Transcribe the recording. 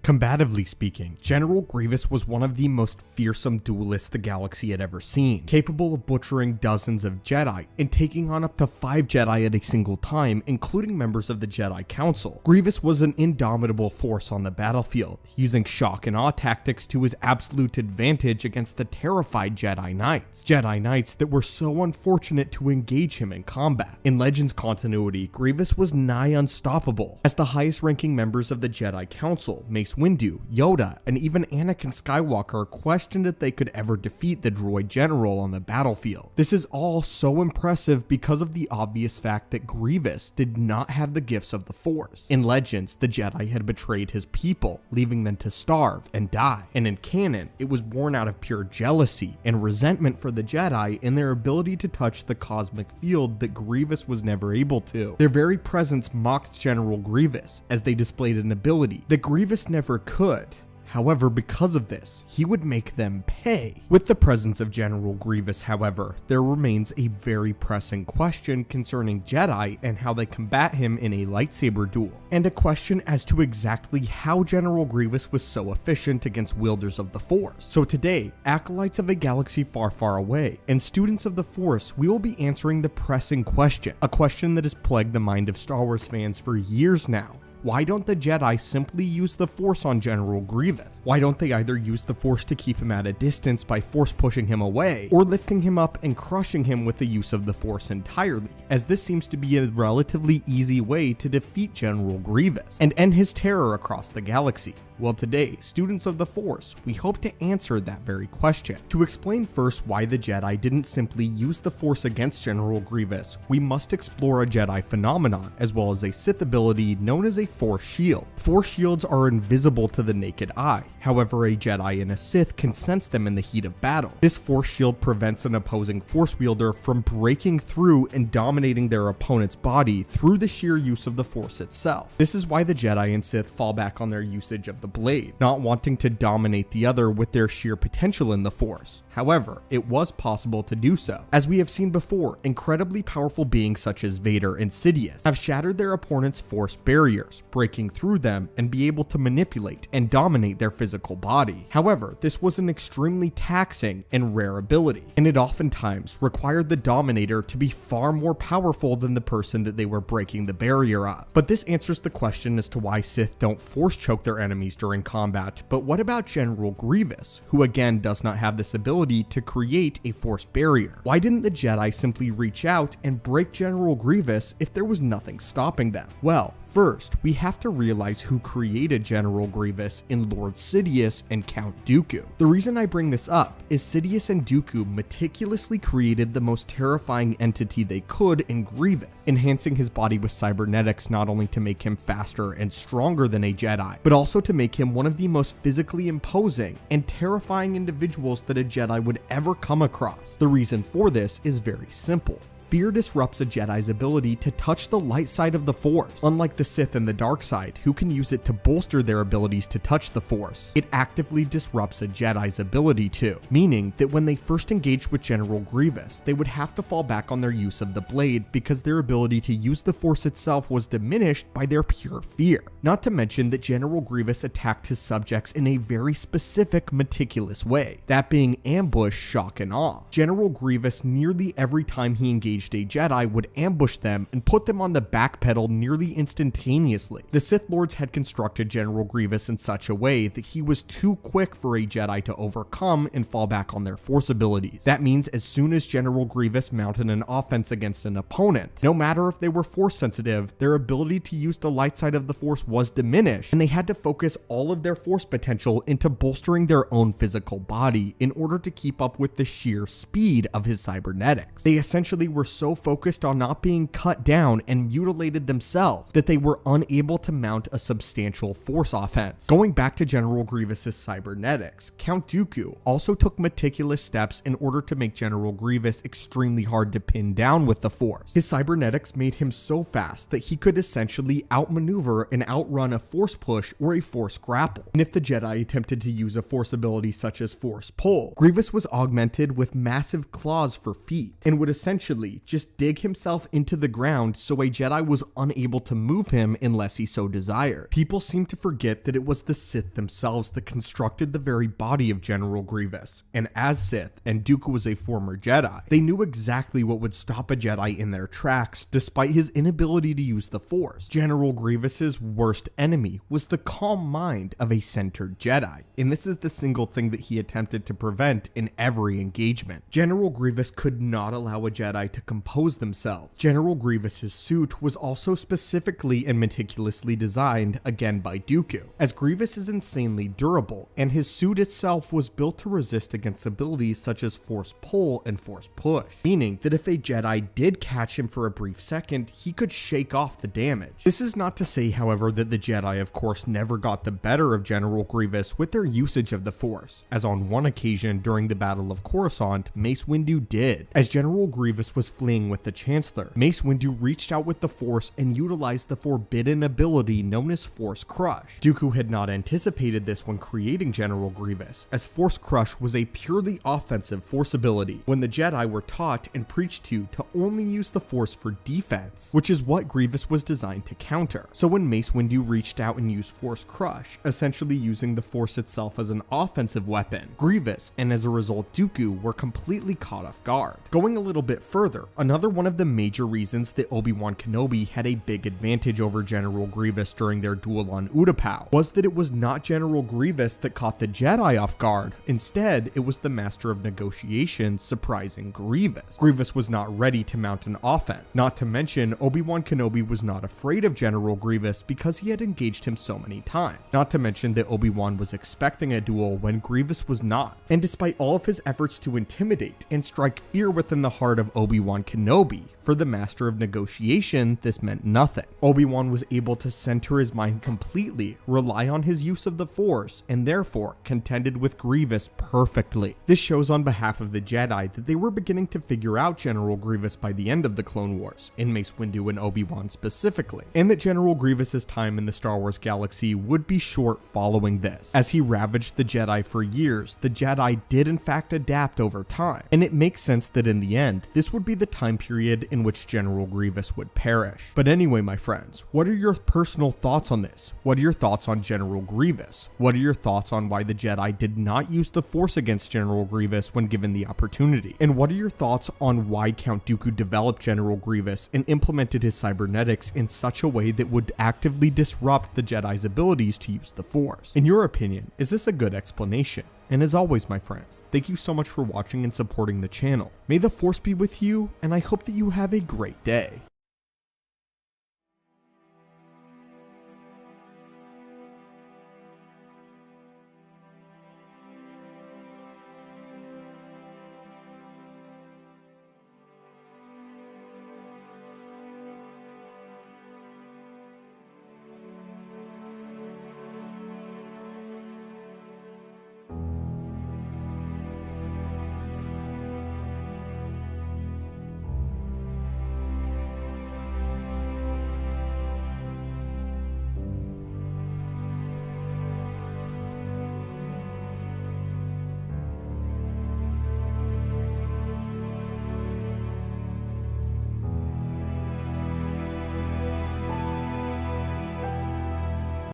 Combatively speaking, General Grievous was one of the most fearsome duelists the galaxy had ever seen, capable of butchering dozens of Jedi and taking on up to 5 Jedi at a single time, including members of the Jedi Council. Grievous was an indomitable force on the battlefield, using shock and awe tactics to his absolute advantage against the terrified Jedi Knights that were so unfortunate to engage him in combat. In Legends continuity, Grievous was nigh unstoppable, as the highest ranking members of the Jedi Council, Mace Windu, Yoda, and even Anakin Skywalker questioned if they could ever defeat the droid general on the battlefield. This is all so impressive because of the obvious fact that Grievous did not have the gifts of the Force. In Legends, the Jedi had betrayed his people, leaving them to starve and die. And in canon, it was born out of pure jealousy and resentment for the Jedi and their ability to touch the cosmic field that Grievous was never able to. Their very presence mocked General Grievous, as they displayed an ability that Grievous never could. However, because of this, he would make them pay. With the presence of General Grievous, however, there remains a very pressing question concerning Jedi and how they combat him in a lightsaber duel, and a question as to exactly how General Grievous was so efficient against wielders of the Force. So today, acolytes of a galaxy far, far away, and students of the Force, we will be answering the pressing question, a question that has plagued the mind of Star Wars fans for years now. Why don't the Jedi simply use the Force on General Grievous? Why don't they either use the Force to keep him at a distance by force pushing him away, or lifting him up and crushing him with the use of the Force entirely, as this seems to be a relatively easy way to defeat General Grievous and end his terror across the galaxy? Well, today, students of the Force, we hope to answer that very question. To explain first why the Jedi didn't simply use the Force against General Grievous, we must explore a Jedi phenomenon, as well as a Sith ability known as a Force Shield. Force Shields are invisible to the naked eye, however a Jedi and a Sith can sense them in the heat of battle. This Force Shield prevents an opposing Force wielder from breaking through and dominating their opponent's body through the sheer use of the Force itself. This is why the Jedi and Sith fall back on their usage of the blade, not wanting to dominate the other with their sheer potential in the Force. However, it was possible to do so. As we have seen before, incredibly powerful beings such as Vader and Sidious have shattered their opponent's Force barriers, breaking through them and be able to manipulate and dominate their physical body. However, this was an extremely taxing and rare ability, and it oftentimes required the Dominator to be far more powerful than the person that they were breaking the barrier of. But this answers the question as to why Sith don't force choke their enemies during combat. But what about General Grievous, who again does not have this ability to create a Force barrier? Why didn't the Jedi simply reach out and break General Grievous if there was nothing stopping them? Well, first, we have to realize who created General Grievous in Lord Sidious and Count Dooku. The reason I bring this up is Sidious and Dooku meticulously created the most terrifying entity they could in Grievous, enhancing his body with cybernetics not only to make him faster and stronger than a Jedi, but also to make him one of the most physically imposing and terrifying individuals that a Jedi would ever come across. The reason for this is very simple. Fear disrupts a Jedi's ability to touch the light side of the Force. Unlike the Sith and the dark side, who can use it to bolster their abilities to touch the Force, it actively disrupts a Jedi's ability to, meaning that when they first engaged with General Grievous, they would have to fall back on their use of the blade because their ability to use the Force itself was diminished by their pure fear. Not to mention that General Grievous attacked his subjects in a very specific, meticulous way, that being ambush, shock, and awe. General Grievous, nearly every time he engaged a Jedi, would ambush them and put them on the back pedal nearly instantaneously. The Sith Lords had constructed General Grievous in such a way that he was too quick for a Jedi to overcome and fall back on their Force abilities. That means as soon as General Grievous mounted an offense against an opponent, no matter if they were Force sensitive, their ability to use the light side of the Force was diminished, and they had to focus all of their Force potential into bolstering their own physical body in order to keep up with the sheer speed of his cybernetics. They essentially were so focused on not being cut down and mutilated themselves that they were unable to mount a substantial Force offense. Going back to General Grievous's cybernetics, Count Dooku also took meticulous steps in order to make General Grievous extremely hard to pin down with the Force. His cybernetics made him so fast that he could essentially outmaneuver and outrun a Force push or a Force grapple. And if the Jedi attempted to use a Force ability such as Force pull, Grievous was augmented with massive claws for feet and would essentially ability just dig himself into the ground so a Jedi was unable to move him unless he so desired. People seem to forget that it was the Sith themselves that constructed the very body of General Grievous, and as Sith, and Dooku was a former Jedi, they knew exactly what would stop a Jedi in their tracks despite his inability to use the Force. General Grievous's worst enemy was the calm mind of a centered Jedi, and this is the single thing that he attempted to prevent in every engagement. General Grievous could not allow a Jedi to compose themselves. General Grievous's suit was also specifically and meticulously designed, again by Dooku, as Grievous is insanely durable, and his suit itself was built to resist against abilities such as Force Pull and Force Push, meaning that if a Jedi did catch him for a brief second, he could shake off the damage. This is not to say, however, that the Jedi of course never got the better of General Grievous with their usage of the Force, as on one occasion during the Battle of Coruscant, Mace Windu did. As General Grievous was fleeing with the Chancellor, Mace Windu reached out with the Force and utilized the forbidden ability known as Force Crush. Dooku had not anticipated this when creating General Grievous, as Force Crush was a purely offensive Force ability, when the Jedi were taught and preached to only use the Force for defense, which is what Grievous was designed to counter. So when Mace Windu reached out and used Force Crush, essentially using the Force itself as an offensive weapon, Grievous, and as a result Dooku, were completely caught off guard. Going a little bit further, another one of the major reasons that Obi-Wan Kenobi had a big advantage over General Grievous during their duel on Utapau was that it was not General Grievous that caught the Jedi off guard. Instead, it was the Master of Negotiation surprising Grievous. Grievous was not ready to mount an offense. Not to mention, Obi-Wan Kenobi was not afraid of General Grievous because he had engaged him so many times. Not to mention that Obi-Wan was expecting a duel when Grievous was not. And despite all of his efforts to intimidate and strike fear within the heart of Obi-Wan Kenobi, for the Master of Negotiation, this meant nothing. Obi-Wan was able to center his mind completely, rely on his use of the Force, and therefore contended with Grievous perfectly. This shows on behalf of the Jedi that they were beginning to figure out General Grievous by the end of the Clone Wars, in Mace Windu and Obi-Wan specifically, and that General Grievous's time in the Star Wars galaxy would be short following this. As he ravaged the Jedi for years, the Jedi did in fact adapt over time, and it makes sense that in the end, this would be the time period in which General Grievous would perish. But anyway, my friends, what are your personal thoughts on this? What are your thoughts on General Grievous? What are your thoughts on why the Jedi did not use the Force against General Grievous when given the opportunity? And what are your thoughts on why Count Dooku developed General Grievous and implemented his cybernetics in such a way that would actively disrupt the Jedi's abilities to use the Force? In your opinion, is this a good explanation? And as always, my friends, thank you so much for watching and supporting the channel. May the Force be with you, and I hope that you have a great day.